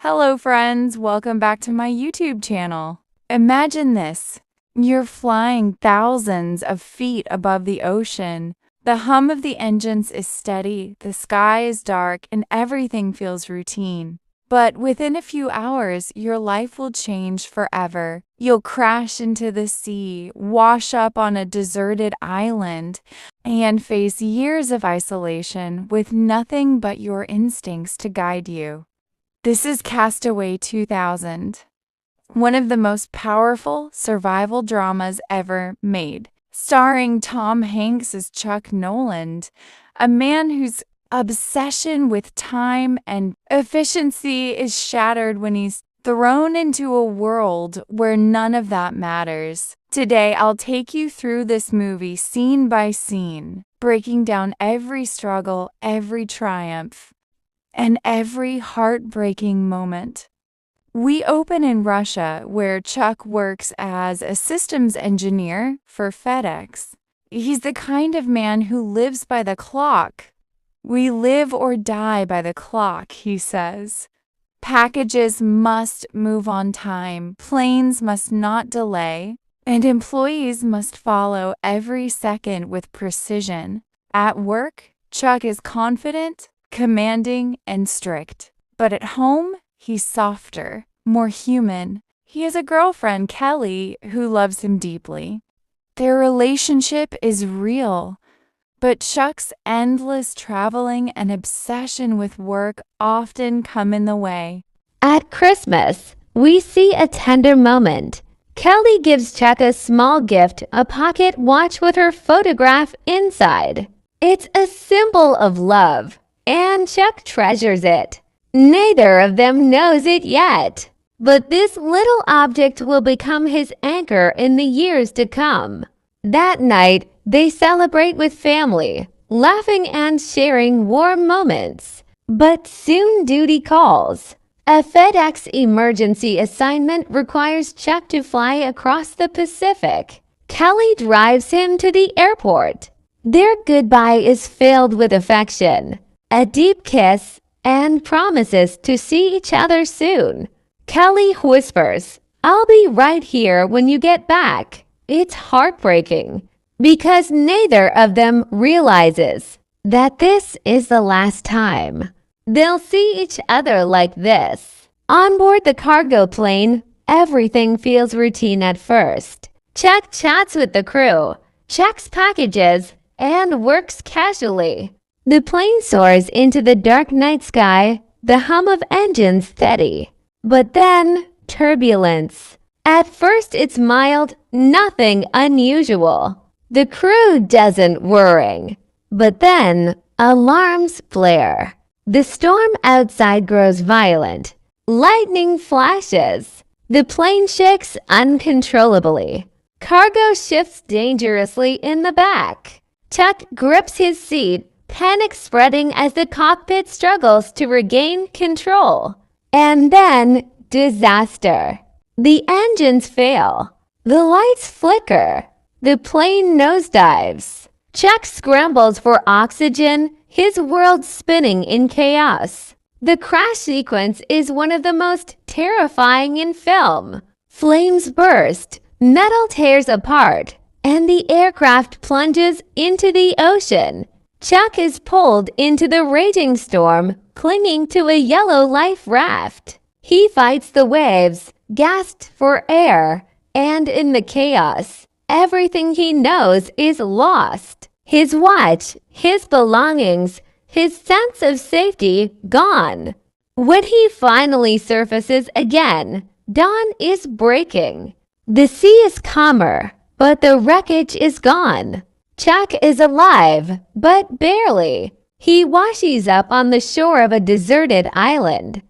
Hello friends, welcome back to my YouTube channel. Imagine this. You're flying thousands of feet above the ocean. The hum of the engines is steady, the sky is dark, and everything feels routine. But within a few hours, your life will change forever. You'll crash into the sea, wash up on a deserted island, and face years of isolation with nothing but your instincts to guide you. This is Castaway 2000, one of the most powerful survival dramas ever made, starring Tom Hanks as Chuck Noland, a man whose obsession with time and efficiency is shattered when he's thrown into a world where none of that matters. Today, I'll take you through this movie scene by scene, breaking down every struggle, every triumph, and every heartbreaking moment. We open in Russia, where Chuck works as a systems engineer for FedEx. He's the kind of man who lives by the clock. We live or die by the clock, he says. Packages must move on time, planes must not delay, and employees must follow every second with precision. At work, Chuck is confident, commanding, and strict. But at home, he's softer, more human. He has a girlfriend, Kelly, who loves him deeply. Their relationship is real, but Chuck's endless traveling and obsession with work often come in the way. At Christmas, we see a tender moment. Kelly gives Chuck a small gift, a pocket watch with her photograph inside. It's a symbol of love, and Chuck treasures it. Neither of them knows it yet, but this little object will become his anchor in the years to come. That night, they celebrate with family, laughing and sharing warm moments. But soon duty calls. A FedEx emergency assignment requires Chuck to fly across the Pacific. Kelly drives him to the airport. Their goodbye is filled with affection, a deep kiss, and promises to see each other soon. Kelly whispers, "I'll be right here when you get back." It's heartbreaking because neither of them realizes that this is the last time they'll see each other like this. On board the cargo plane, everything feels routine at first. Chuck chats with the crew, checks packages, and works casually. The plane soars into the dark night sky, the hum of engines steady. But then, turbulence. At first it's mild, nothing unusual. The crew doesn't worry. But then, alarms flare. The storm outside grows violent. Lightning flashes. The plane shakes uncontrollably. Cargo shifts dangerously in the back. Chuck grips his seat, panic spreading as the cockpit struggles to regain control. And then, disaster. The engines fail. The lights flicker. The plane nosedives. Chuck scrambles for oxygen, his world spinning in chaos. The crash sequence is one of the most terrifying in film. Flames burst, metal tears apart, and the aircraft plunges into the ocean. Chuck is pulled into the raging storm, clinging to a yellow life raft. He fights the waves, gasps for air, and in the chaos, everything he knows is lost. His watch, his belongings, his sense of safety gone. When he finally surfaces again, dawn is breaking. The sea is calmer, but the wreckage is gone. Chuck is alive, but barely. He washes up on the shore of a deserted island.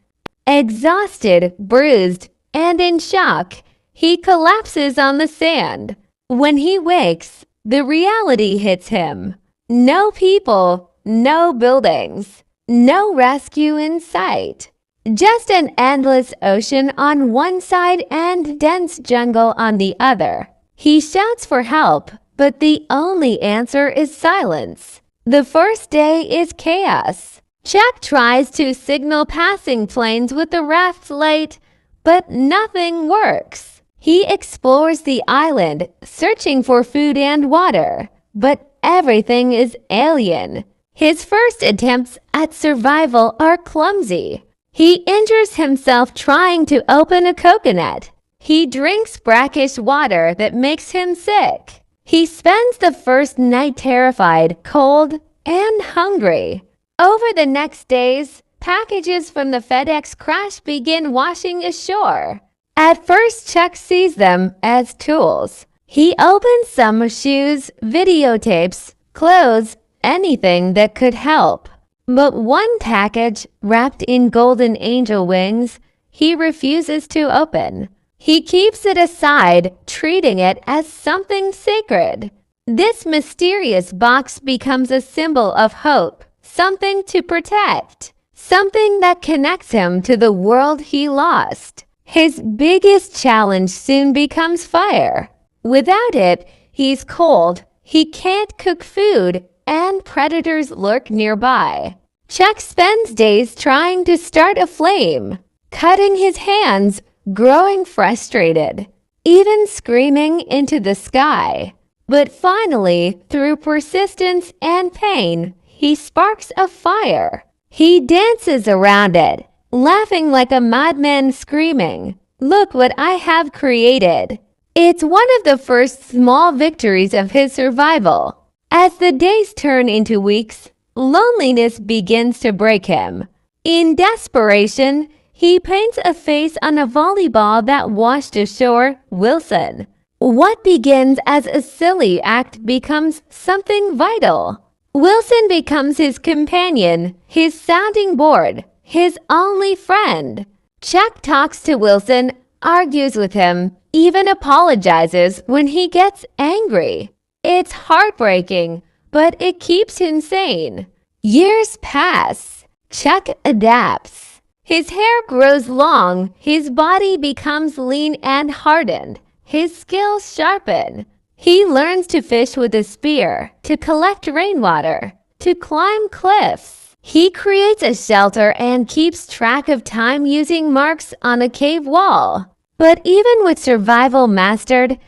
Exhausted, bruised, and in shock, he collapses on the sand. When he wakes, the reality hits him. No people, no buildings, no rescue in sight. Just an endless ocean on one side and dense jungle on the other. He shouts for help, but the only answer is silence. The first day is chaos. Chuck tries to signal passing planes with the raft's light, but nothing works. He explores the island, searching for food and water, but everything is alien. His first attempts at survival are clumsy. He injures himself trying to open a coconut. He drinks brackish water that makes him sick. He spends the first night terrified, cold, and hungry. Over the next days, packages from the FedEx crash begin washing ashore. At first, Chuck sees them as tools. He opens some shoes, videotapes, clothes, anything that could help. But one package, wrapped in golden angel wings, he refuses to open. He keeps it aside, treating it as something sacred. This mysterious box becomes a symbol of hope, something to protect, something that connects him to the world he lost. His biggest challenge soon becomes fire. Without it, he's cold, he can't cook food, and predators lurk nearby. Chuck spends days trying to start a flame, cutting his hands, growing frustrated, even screaming into the sky. But finally, through persistence and pain, he sparks a fire. He dances around it, laughing like a madman, screaming, "Look what I have created." It's one of the first small victories of his survival. As the days turn into weeks, loneliness begins to break him. In desperation, he paints a face on a volleyball that washed ashore, Wilson. What begins as a silly act becomes something vital. Wilson becomes his companion, his sounding board, his only friend. Chuck talks to Wilson, argues with him, even apologizes when he gets angry. It's heartbreaking, but it keeps him sane. Years pass. Chuck adapts. His hair grows long, his body becomes lean and hardened, his skills sharpen. He learns to fish with a spear, to collect rainwater, to climb cliffs. He creates a shelter and keeps track of time using marks on a cave wall. But even with survival mastered,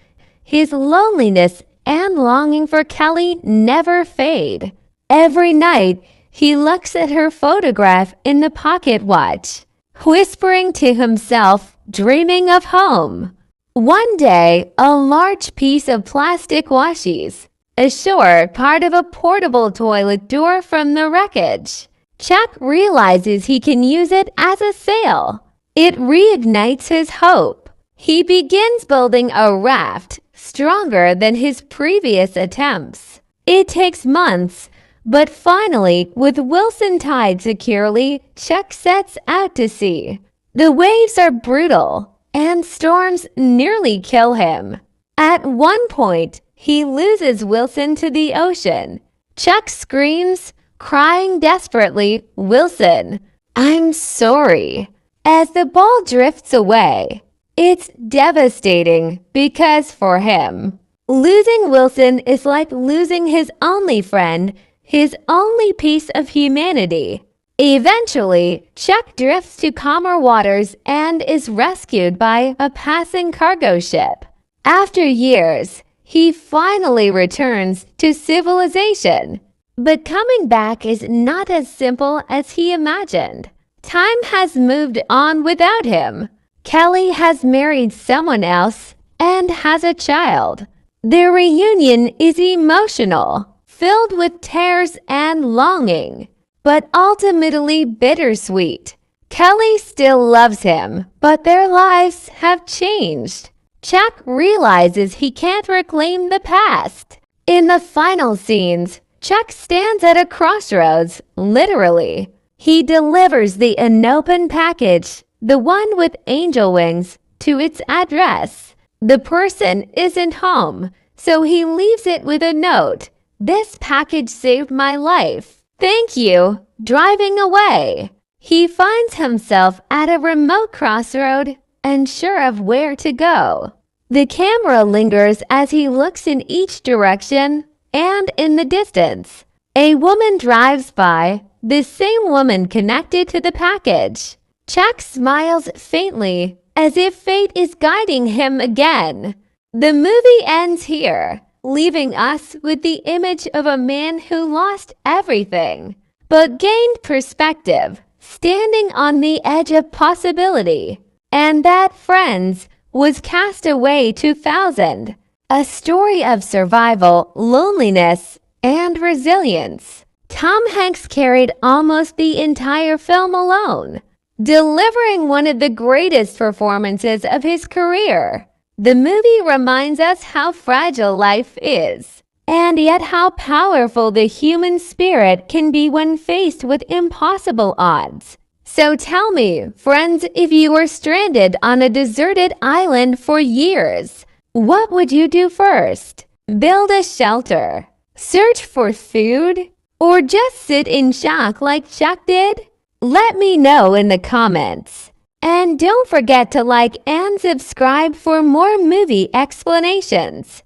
his loneliness and longing for Kelly never fade. Every night, he looks at her photograph in the pocket watch, whispering to himself, dreaming of home. One day, a large piece of plastic washes ashore, part of a portable toilet door from the wreckage. Chuck realizes he can use it as a sail. It reignites his hope. He begins building a raft stronger than his previous attempts. It takes months, but finally, with Wilson tied securely, Chuck sets out to sea. The waves are brutal, and storms nearly kill him. At one point, he loses Wilson to the ocean. Chuck screams, crying desperately, "Wilson, I'm sorry," as the ball drifts away. It's devastating because for him, losing Wilson is like losing his only friend, his only piece of humanity. Eventually, Chuck drifts to calmer waters and is rescued by a passing cargo ship. After years, he finally returns to civilization. But coming back is not as simple as he imagined. Time has moved on without him. Kelly has married someone else and has a child. Their reunion is emotional, filled with tears and longing, but ultimately bittersweet. Kelly still loves him, but their lives have changed. Chuck realizes he can't reclaim the past. In the final scenes, Chuck stands at a crossroads, literally. He delivers the unopened package, the one with angel wings, to its address. The person isn't home, so he leaves it with a note. "This package saved my life. Thank you." Driving away, he finds himself at a remote crossroad, unsure of where to go. The camera lingers as he looks in each direction, and in the distance, a woman drives by, the same woman connected to the package. Chuck smiles faintly, as if fate is guiding him again. The movie ends here, leaving us with the image of a man who lost everything, but gained perspective, standing on the edge of possibility. And that, friends, was Castaway 2000, a story of survival, loneliness, and resilience. Tom Hanks carried almost the entire film alone, delivering one of the greatest performances of his career. The movie reminds us how fragile life is, and yet how powerful the human spirit can be when faced with impossible odds. So tell me, friends, if you were stranded on a deserted island for years, what would you do first? Build a shelter, search for food, or just sit in shock like Chuck did? Let me know in the comments. And don't forget to like and subscribe for more movie explanations.